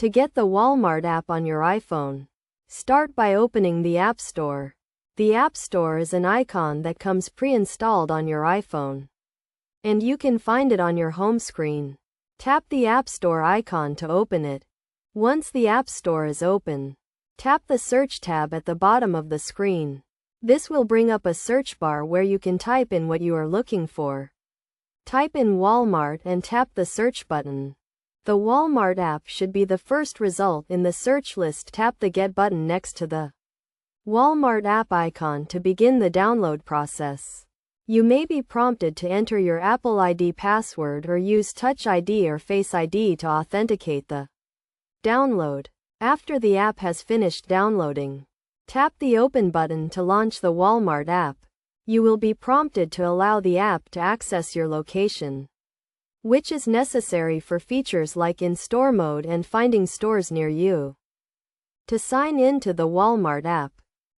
To get the Walmart app on your iPhone, start by opening the App Store. The App Store is an icon that comes pre-installed on your iPhone, and you can find it on your home screen. Tap the App Store icon to open it. Once the App Store is open, tap the Search tab at the bottom of the screen. This will bring up a search bar where you can type in what you are looking for. Type in Walmart and tap the search button. The Walmart app should be the first result in the search list. Tap the Get button next to the Walmart app icon to begin the download process. You may be prompted to enter your Apple ID password or use Touch ID or Face ID to authenticate the download. After the app has finished downloading, tap the Open button to launch the Walmart app. You will be prompted to allow the app to access your location, which is necessary for features like in-store mode and finding stores near you. To sign in to the Walmart app,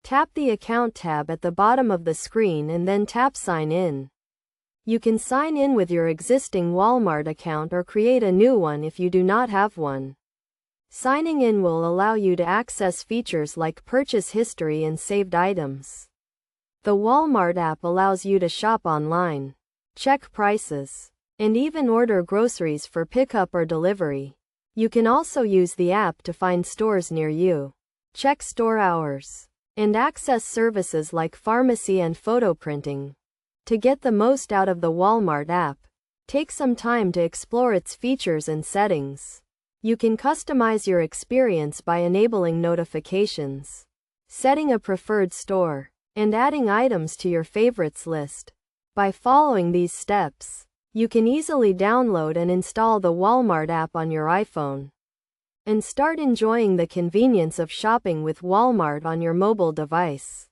tap the Account tab at the bottom of the screen and then tap Sign In. You can sign in with your existing Walmart account or create a new one if you do not have one. Signing in will allow you to access features like purchase history and saved items. The Walmart app allows you to shop online, check prices, and even order groceries for pickup or delivery. You can also use the app to find stores near you, check store hours, and access services like pharmacy and photo printing. To get the most out of the Walmart app, take some time to explore its features and settings. You can customize your experience by enabling notifications, setting a preferred store, and adding items to your favorites list. By following these steps, you can easily download and install the Walmart app on your iPhone and start enjoying the convenience of shopping with Walmart on your mobile device.